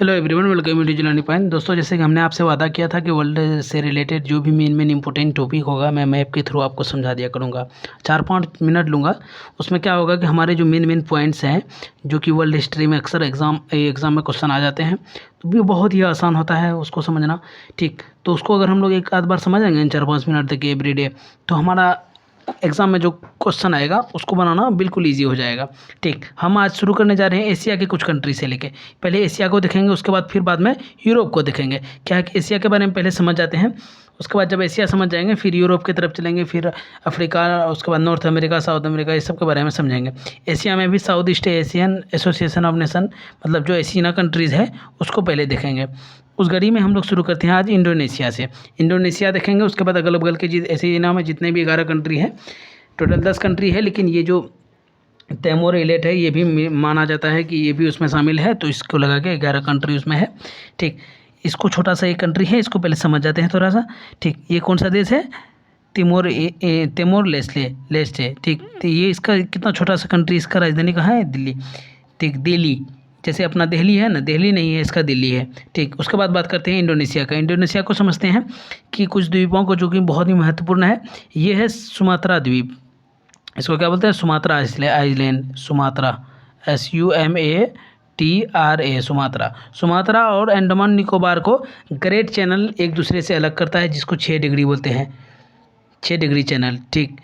Hello everyone, welcome to Jilani point. दोस्तों, जैसे कि हमने आपसे वादा किया था कि वर्ल्ड से रिलेटेड जो भी मेन इंपॉर्टेंट टॉपिक होगा मैं मैप के थ्रू आपको समझा दिया करूँगा। 4-5 मिनट लूँगा। उसमें क्या होगा कि हमारे जो मेन पॉइंट्स हैं जो कि वर्ल्ड हिस्ट्री में अक्सर एग्ज़ाम में क्वेश्चन आ जाते हैं, तो भी बहुत ही आसान होता है उसको समझना। ठीक, तो उसको अगर हम लोग एक आध बार समझेंगे 4-5 मिनट तक एवरीडे, तो हमारा एग्ज़ाम में जो क्वेश्चन आएगा उसको बनाना बिल्कुल इजी हो जाएगा। ठीक, हम आज शुरू करने जा रहे हैं एशिया के कुछ कंट्री से लेके। पहले एशिया को देखेंगे, उसके बाद फिर बाद में यूरोप को देखेंगे। क्या है कि एशिया के बारे में पहले समझ जाते हैं, उसके बाद जब एशिया समझ जाएंगे फिर यूरोप की तरफ चलेंगे, फिर अफ्रीका, उसके बाद नॉर्थ अमेरिका, साउथ अमेरिका, इस सब के बारे में समझेंगे। एशिया में भी south east Asian association of nation, मतलब जो एशियन कंट्रीज़ है उसको पहले देखेंगे। उस घड़ी में हम लोग शुरू करते हैं आज इंडोनेशिया से। इंडोनेशिया देखेंगे, उसके बाद अगल बगल के ऐसे नाम है जितने भी 11 कंट्री हैं। टोटल 10 कंट्री है, लेकिन ये जो तैमूर आइलैंड है ये भी माना जाता है कि ये भी उसमें शामिल है, तो इसको लगा के 11 कंट्री उसमें है। ठीक, इसको छोटा सा एक कंट्री है, इसको पहले समझ जाते हैं थोड़ा सा। ठीक, ये कौन सा देश है? Timor Leste. ठीक, तो ये इसका कितना छोटा सा कंट्री, इसका राजधानी कहाँ है? दिल्ली। ठीक, दिल्ली जैसे अपना दिल्ली है ना, दिल्ली नहीं है, इसका दिल्ली है। ठीक, उसके बाद बात करते हैं इंडोनेशिया का। इंडोनेशिया को समझते हैं कि कुछ द्वीपों को जो कि बहुत ही महत्वपूर्ण है। ये है सुमात्रा द्वीप, इसको क्या बोलते हैं? Sumatra island, Sumatra, SUMATRA, Sumatra और अंडमान निकोबार को ग्रेट चैनल एक दूसरे से अलग करता है, जिसको 6 डिग्री बोलते हैं, 6 डिग्री चैनल। ठीक,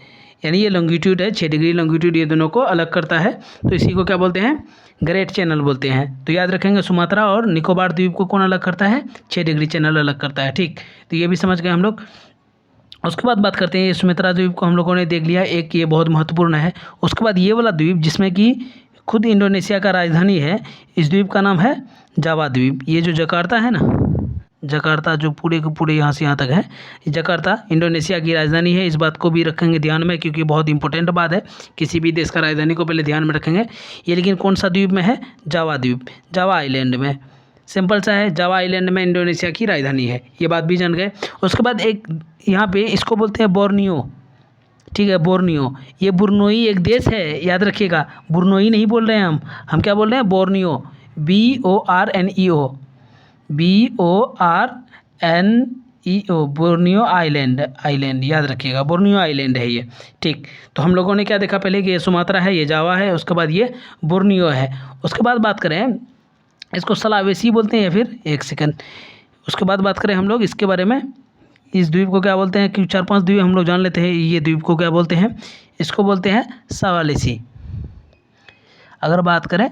यानी ये लॉन्गिट्यूड है, 6 डिग्री लॉन्गिट्यूड ये दोनों को अलग करता है, तो इसी को क्या बोलते हैं? ग्रेट चैनल बोलते हैं। तो याद रखेंगे, सुमात्रा और निकोबार द्वीप को कौन अलग करता है? 6 डिग्री चैनल अलग करता है। ठीक, तो ये भी समझ गए हम लोग। उसके बाद बात करते हैं, ये सुमात्रा द्वीप को हम लोगों ने देख लिया, एक ये बहुत महत्वपूर्ण है। उसके बाद ये वाला द्वीप जिसमें कि खुद इंडोनेशिया का राजधानी है, इस द्वीप का नाम है जावा द्वीप। ये जो जकार्ता है ना, जकार्ता जो पूरे के पूरे यहाँ से यहाँ तक है, जकार्ता इंडोनेशिया की राजधानी है। इस बात को भी रखेंगे ध्यान में, क्योंकि बहुत इंपॉर्टेंट बात है। किसी भी देश का राजधानी को पहले ध्यान में रखेंगे। ये लेकिन कौन सा द्वीप में है? जावा द्वीप, जावा आइलैंड में। सिंपल सा है, जावा आइलैंड में इंडोनेशिया की राजधानी है, ये बात भी जान गए। उसके बाद एक यहाँ पे इसको बोलते हैं बोर्नियो। ठीक है, बोर्नियो, ये बुर्नोई एक देश है, याद रखिएगा। बुर्नोई नहीं बोल रहे हैं हम क्या बोल रहे हैं? बोर्नियो, BORNEO, बोर्नियो आइलैंड, याद रखिएगा, बोर्नियो आइलैंड है ये। ठीक, तो हम लोगों ने क्या देखा पहले कि ये सुमात्रा है, ये जावा है, उसके बाद ये बोर्नियो है। उसके बाद बात करें, इसको सलावेसी बोलते हैं, या फिर एक सेकंड, उसके बाद बात करें हम लोग इसके बारे में, इस द्वीप को क्या बोलते हैं? क्योंकि 4-5 द्वीप हम लोग जान लेते हैं। ये द्वीप को क्या बोलते हैं? इसको बोलते हैं सवालेसी। अगर बात करें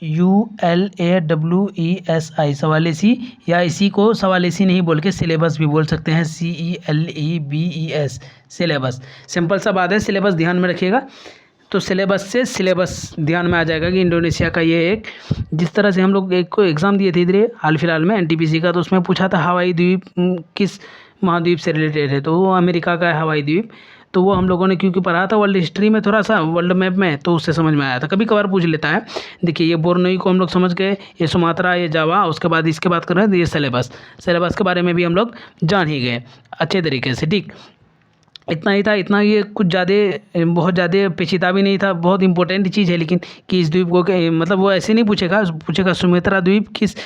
SULAWESI, सवालेसी, या इसी को सवालेसी नहीं बोल के सिलेबस भी बोल सकते हैं, CELEBES, सिलेबस। सिंपल सा बात है, सिलेबस ध्यान में रखिएगा। तो सिलेबस ध्यान में आ जाएगा कि इंडोनेशिया का ये एक, जिस तरह से हम लोग एक को एग्ज़ाम दिए थे इधर हाल फिलहाल में NTPC का, तो उसमें पूछा था हवाई द्वीप किस महाद्वीप से रिलेटेड है, तो वो अमेरिका का है हवाई द्वीप। तो वो हम लोगों ने क्योंकि पढ़ा था वर्ल्ड हिस्ट्री में, थोड़ा सा वर्ल्ड मैप में, तो उससे समझ में आया था। कभी कभार पूछ लेता है। देखिए, ये बोर्नियो को हम लोग समझ गए, ये सुमात्रा, ये जावा। उसके बाद इसके बात कर रहे हैं, ये सिलेबस के बारे में भी हम लोग जान ही गए अच्छे तरीके से। ठीक, इतना ही था, इतना, ये कुछ बहुत ज़्यादा पेचीदा भी नहीं था, बहुत इंपॉर्टेंट चीज़ है। लेकिन कि इस द्वीप को मतलब वो ऐसे नहीं पूछेगा सुमात्रा द्वीप किस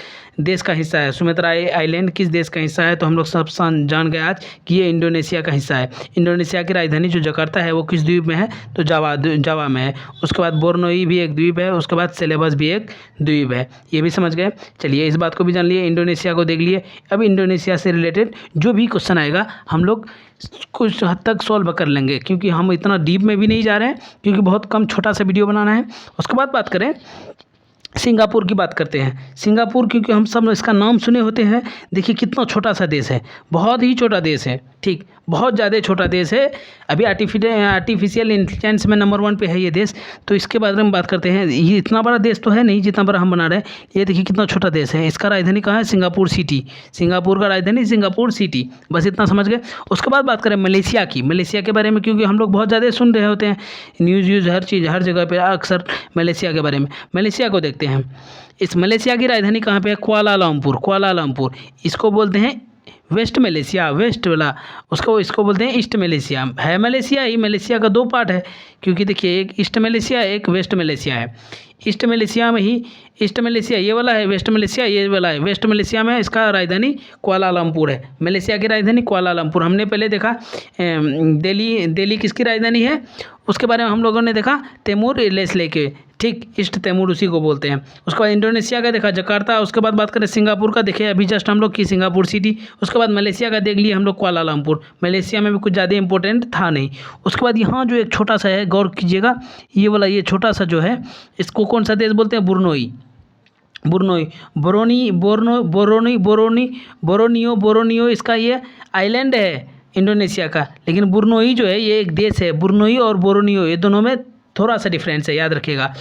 देश का हिस्सा है, सुमात्रा आइलैंड किस देश का हिस्सा है, तो हम लोग सब जान गए आज कि ये इंडोनेशिया का हिस्सा है। इंडोनेशिया की राजधानी जो जकार्ता है वो किस द्वीप में है? तो जावा में है। उसके बाद बोर्नोई भी एक द्वीप है, उसके बाद सिलेबस भी एक द्वीप है, ये भी समझ गए। चलिए, इस बात को भी जान लिए, इंडोनेशिया को देख लिए। अब इंडोनेशिया से रिलेटेड जो भी क्वेश्चन आएगा हम लोग कुछ हद तक सॉल्व कर लेंगे, क्योंकि हम इतना डीप में भी नहीं जा रहे हैं, क्योंकि बहुत कम छोटा सा वीडियो बनाना है। उसके बाद बात करें, सिंगापुर की बात करते हैं। सिंगापुर, क्योंकि हम सब इसका नाम सुने होते हैं। देखिए कितना छोटा सा देश है, बहुत ही छोटा देश है। ठीक, बहुत ज़्यादा छोटा देश है। अभी आर्टिफिशियल इंटेलिजेंस में नंबर 1 पे है ये देश। तो इसके बारे में बात करते हैं। ये इतना बड़ा देश तो है नहीं जितना बड़ा हम बना रहे हैं। ये देखिए कितना छोटा देश है। इसका राजधानी कहाँ है? Singapore city. सिंगापुर का राजधानी सिंगापुर सिटी, बस इतना समझ गए। उसके बाद बात करें मलेशिया की। मलेशिया के बारे में क्योंकि हम लोग बहुत ज़्यादा सुन रहे होते हैं, न्यूज़ हर चीज़ हर जगह पर अक्सर मलेशिया के बारे में। मलेशिया को देखते हैं। इस मलेशिया की राजधानी कहाँ पे है? कुआलालंपुर। इसको बोलते हैं वेस्ट मलेशिया, वेस्ट वाला, इसको बोलते हैं ईस्ट मलेशिया। है मलेशिया ही, मलेशिया का 2 पार्ट है, क्योंकि देखिए एक ईस्ट मलेशिया एक वेस्ट मलेशिया है। ईस्ट मलेशिया में ही, ईस्ट मलेशिया ये वाला है, वेस्ट मलेशिया ये वाला है। वेस्ट मलेशिया में इसका राजधानी कुआलालंपुर है। मलेशिया की राजधानी कुआलालंपुर। हमने पहले देखा दिल्ली किसकी राजधानी है, उसके बारे में हम लोगों ने देखा तैमूर लेस्ले के, ठीक, ईस्ट तैमूर उसी को बोलते हैं। उसके बाद इंडोनेशिया का देखा जकार्ता। उसके बाद बात करें सिंगापुर का, देखे अभी जस्ट हम लोग की सिंगापुर सिटी। उसके बाद मलेशिया का देख लिए हम लोग कुआलालंपुर। मलेशिया में भी कुछ ज़्यादा इंपॉर्टेंट था नहीं। उसके बाद यहाँ जो एक छोटा सा है, गौर कीजिएगा, ये वाला ये छोटा सा जो है, इसको कौन सा देश बोलते हैं, बोरोनियो इसका ये आइलैंड है इंडोनेशिया का। लेकिन बुर्नोई जो है ये एक देश है। बुर्नोई और बोरोनियो ये दोनों में थोड़ा सा डिफरेंस है, याद रखिएगा,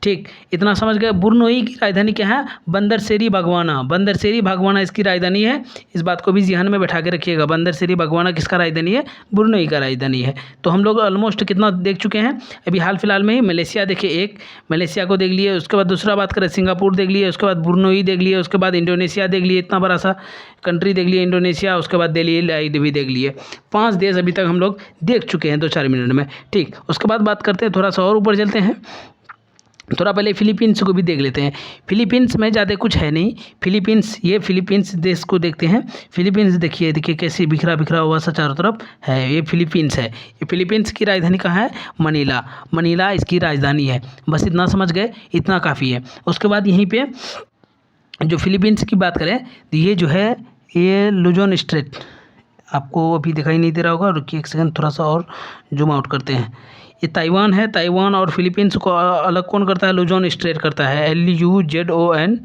ठीक, इतना समझ गए। बुर्नोई की राजधानी क्या है, बंदरसेरी बागवाना इसकी राजधानी है। इस बात को भी ध्यान में बैठा के रखिएगा, बंदरसेरी बागवाना किसका राजधानी है, बुर्नोई का राजधानी है। तो हम लोग ऑलमोस्ट कितना देख चुके हैं अभी हाल फिलहाल में ही। मलेशिया देखिए, एक मलेशिया को देख लिए, उसके बाद दूसरा बात करें सिंगापुर देख लिए, उसके बाद बुर्नोई देख लिए, उसके बाद इंडोनेशिया देख लिए, इतना बड़ा सा कंट्री देख लिए इंडोनेशिया, उसके बाद दिल्ली भी देख लिए। 5 देश अभी तक हम लोग देख चुके हैं 2-4 मिनट में, ठीक। उसके बाद बात करते हैं, थोड़ा सा और ऊपर चलते हैं, थोड़ा पहले फिलीपींस को भी देख लेते हैं। फिलीपींस में ज़्यादा कुछ है नहीं। फिलीपींस देश को देखते हैं। फिलीपींस देखिए कैसे बिखरा हुआ सा चारों तरफ है, ये फिलीपींस है। ये फिलीपींस की राजधानी कहाँ है, मनीला इसकी राजधानी है। बस इतना समझ गए, इतना काफ़ी है। उसके बाद यहीं पे जो फिलीपींस की बात करें तो ये जो है, ये लुजोन स्ट्रेट, आपको अभी दिखाई नहीं दे रहा होगा, रुकिए एक सेकंड, थोड़ा सा और जूम आउट करते हैं। ये ताइवान है। ताइवान और फिलीपींस को अलग कौन करता है, लुजोन स्ट्रेट करता है, LUZON,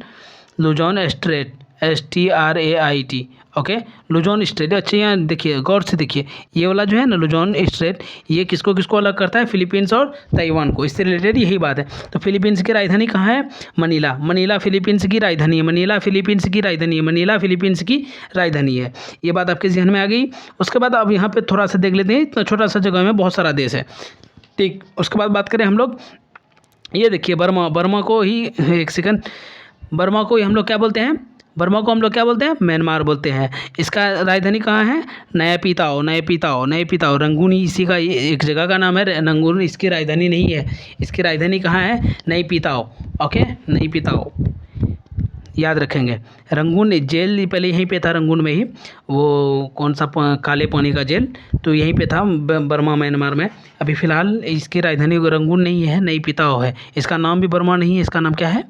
Luzon straight, STRAIT, okay, Luzon straight. अच्छा यहाँ देखिए, गौर से देखिए, ये वाला जो है ना लुजोन स्ट्रेट, ये किसको अलग करता है, फिलीपींस और ताइवान को, इससे रिलेटेड यही बात है। तो फिलीपींस की राजधानी कहाँ है, मनीला फिलीपींस की राजधानी है, मनीला फिलीपींस की राजधानी है। ये बात आपके ध्यान में आ गई। उसके बाद अब यहाँ पे थोड़ा सा देख लेते हैं, इतना छोटा सा जगह में बहुत सारा देश है, ठीक। उसके बाद बात करें हम लोग, ये देखिए बर्मा को ही, एक सेकंड, बर्मा को हम लोग क्या बोलते हैं, म्यांमार बोलते हैं। इसका राजधानी कहाँ है, नया पीताओ, रंगून इसी का एक जगह का नाम है। रंगून इसकी राजधानी नहीं है, इसकी राजधानी कहाँ है, नई पीताओ, ओके, नई पीताओ, याद रखेंगे। रंगून जेल पहले यहीं पे था, रंगून में ही, वो कौन सा काले पानी का जेल, तो यहीं पे था बर्मा म्यांमार में। अभी फ़िलहाल इसकी राजधानी रंगून नहीं है, नई पीताओ है। इसका नाम भी बर्मा नहीं है, इसका नाम क्या है,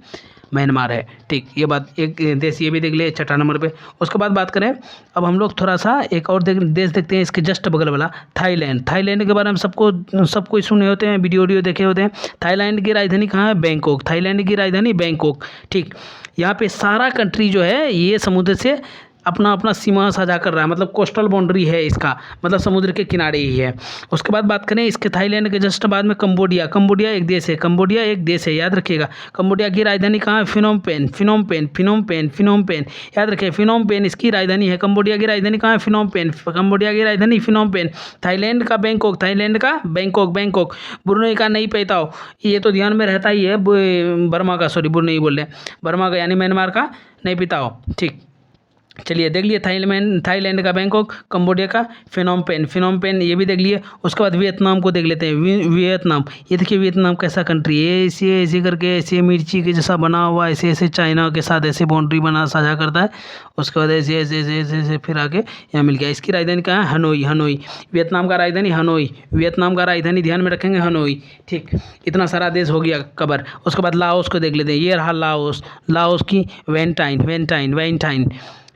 म्यांमार है, ठीक। ये बात, एक देश ये भी देख लिए 6 नंबर पे। उसके बाद बात करें अब हम लोग थोड़ा सा एक और देश देखते हैं, इसके जस्ट बगल वाला थाईलैंड के बारे में सब कोई सुने होते हैं, वीडियो देखे होते हैं। थाईलैंड की राजधानी कहाँ है, बैंकॉक, ठीक। यहाँ पे सारा कंट्री जो है ये समुद्र से अपना सीमा साझा कर रहा है, मतलब कोस्टल बाउंड्री है इसका, मतलब समुद्र के किनारे ही है। उसके बाद बात करें इसके थाईलैंड के जस्ट बाद में कंबोडिया एक देश है, याद रखिएगा। कंबोडिया की राजधानी कहाँ है, फिनोम पेन, याद रखिए, फिनोम इसकी राजधानी है। कंबोडिया की राजधानी कहाँ है, फिनोम पेन। थाईलैंड का बैंकॉक, ब्रुनेई का नई पीताओ, ये तो ध्यान में रहता ही है, बुर्नई बोल रहे हैं, बर्मा का यानी म्यांमार का नई पीताओ, ठीक। चलिए देख लिए थाईलैंड का बैंकॉक, कंबोडिया का फिनोम पेन, ये भी देख लिए। उसके बाद वियतनाम को देख लेते हैं। वियतनाम, ये देखिए वियतनाम कैसा कंट्री है, ऐसे करके, ऐसे मिर्ची के जैसा बना हुआ, ऐसे चाइना के साथ ऐसे बाउंड्री बना साझा करता है। उसके बाद ऐसे फिर आके यहाँ मिल गया। इसकी राजधानी कहाँ है, हनोई, वियतनाम का राजधानी ध्यान में रखेंगे, हनोई, ठीक। इतना सारा देश हो गया कवर। उसके बाद लाओस को देख लेते हैं। ये रहा लाओस की वेंटाइन,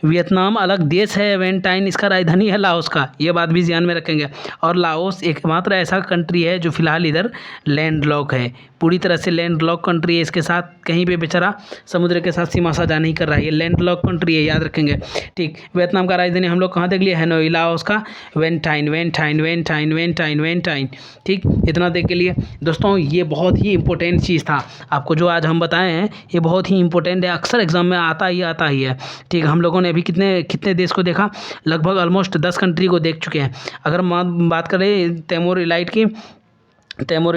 वियतनाम अलग देश है, वेंटाइन इसका राजधानी है लाओस का, ये बात भी ध्यान में रखेंगे। और लाओस एकमात्र ऐसा कंट्री है जो फिलहाल इधर लैंडलॉक है, पूरी तरह से लैंडलॉक कंट्री है। इसके साथ कहीं पे बेचारा समुद्र के साथ सीमा साझा नहीं कर रहा है, ये लैंडलॉक कंट्री है, याद रखेंगे, ठीक। वियतनाम का राजधानी हम लोग कहाँ देख लिए, हैनोई। लाओस का वेंटाइन, ठीक। इतना देख के लिए दोस्तों, ये बहुत ही इंपॉर्टेंट चीज़ था आपको जो आज हम बताए हैं, ये बहुत ही इंपॉर्टेंट है, अक्सर एग्जाम में आता ही है, ठीक। हम लोगों ने अभी कितने देश को देखा, लगभग ऑलमोस्ट 10 कंट्री को देख चुके हैं। अगर बात करें तैमूर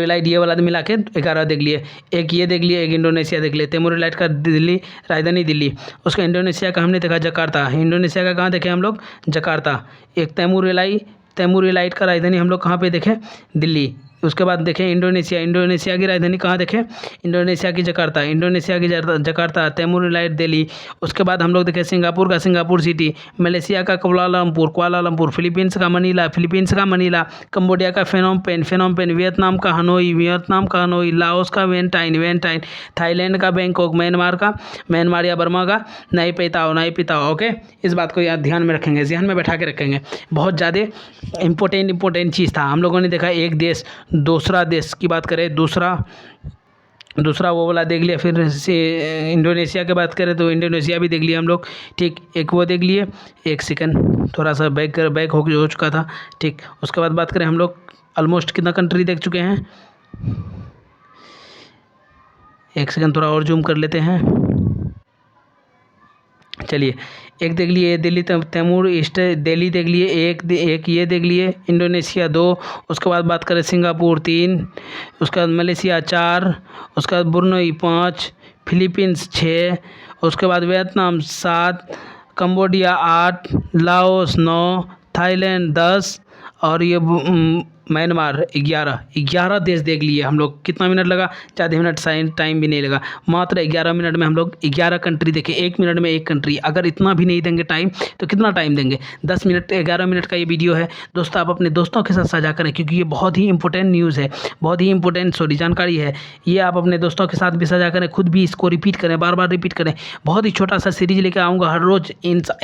इलाइट ये वाला मिला के 11 देख लिए, एक ये देख लिए, एक इंडोनेशिया देख लिए। तैमूर इलाइट का राजधानी दिल्ली। उसका इंडोनेशिया का हमने देखा जकार्ता, इंडोनेशिया का कहाँ देखे हम लोग, जकार्ता। एक तैमूर इलाइट का राजधानी हम लोग कहाँ पे देखें, दिल्ली, उसके बाद देखें इंडोनेशिया की राजधानी कहाँ देखें, इंडोनेशिया की Jakarta, Jakarta, Timor Leste Dili. उसके बाद हम लोग देखें सिंगापुर का सिंगापुर सिटी, मलेशिया का कुआलालंपुर, फिलीपींस का मनीला, कंबोडिया का फेनोम पेन, वियतनाम का हनोई, लाओस का वेंटाइन, थाईलैंड का बैंकॉक, म्यांमार या बर्मा का नाईपिताओ। ओके, इस बात को याद ध्यान में रखेंगे, ध्यान में बैठा के रखेंगे। बहुत ज़्यादा इम्पोर्टेंट चीज़ था। हम लोगों ने देखा एक देश दूसरा देश की बात करें, दूसरा वो वाला देख लिया। फिर से इंडोनेशिया की बात करें तो इंडोनेशिया भी देख लिया हम लोग, ठीक। एक वो देख लिए, एक सेकंड थोड़ा सा बैक हो चुका था, ठीक। उसके बाद बात करें हम लोग ऑलमोस्ट कितना कंट्री देख चुके हैं, एक सेकंड थोड़ा और जूम कर लेते हैं। चलिए, एक देख लिए दिल्ली तैमूर ईस्ट दिल्ली देख लिए, एक ये देख लिए, इंडोनेशिया 2, उसके बाद बात करें सिंगापुर 3, उसके बाद मलेशिया 4, उसके बाद ब्रुनई 5, फिलीपींस 6, उसके बाद वियतनाम 7, कंबोडिया 8, लाओस 9, थाईलैंड 10 और ये म्यांमार 11 देश देख लिए हम लोग। कितना मिनट लगा, ज़्यादा मिनट टाइम भी नहीं लगा, मात्र 11 मिनट में हम लोग 11 कंट्री देखे। 1 मिनट में एक कंट्री, अगर इतना भी नहीं देंगे टाइम तो कितना टाइम देंगे, 10 मिनट 11 मिनट का ये वीडियो है दोस्तों। आप अपने दोस्तों के साथ साझा करें क्योंकि ये बहुत ही इंपॉर्टेंट न्यूज़ है, बहुत ही इंपॉर्टेंट जानकारी है। ये आप अपने दोस्तों के साथ भी साझा करें, खुद भी इसको रिपीट करें, बार बार रिपीट करें। बहुत ही छोटा सा सीरीज लेके आऊँगा, हर रोज़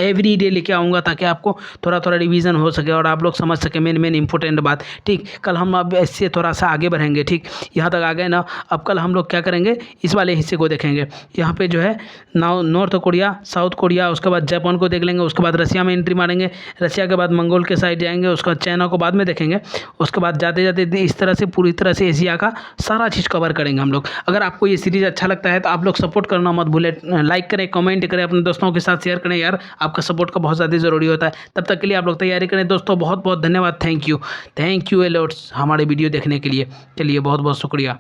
एवरी डे लेके आऊँगा ताकि आपको थोड़ा रिवीजन हो सके और आप लोग समझ सकें मेन इंपॉर्टेंट बात, ठीक। कल हम अब इससे थोड़ा सा आगे बढ़ेंगे, ठीक। यहाँ तक आ गए ना, अब कल हम लोग क्या करेंगे, इस वाले हिस्से को देखेंगे। यहाँ पे जो है नॉर्थ कोरिया, साउथ कोरिया, उसके बाद जापान को देख लेंगे, उसके बाद रसिया में एंट्री मारेंगे, रसिया के बाद मंगोल के साइड जाएंगे, उसके बाद चाइना को बाद में देखेंगे। उसके बाद जाते जाते इस तरह से पूरी तरह से एशिया का सारा चीज़ कवर करेंगे हम लोग। अगर आपको ये सीरीज़ अच्छा लगता है तो आप लोग सपोर्ट करना मत भूलें, लाइक करें, कमेंट करें, अपने दोस्तों के साथ शेयर करें यार, आपका सपोर्ट का बहुत ज़्यादा ज़रूरी होता है। तब तक के लिए आप लोग तैयारी करें दोस्तों। बहुत बहुत धन्यवाद, थैंक यू ए लॉट्स हमारे वीडियो देखने के लिए। चलिए, बहुत बहुत शुक्रिया।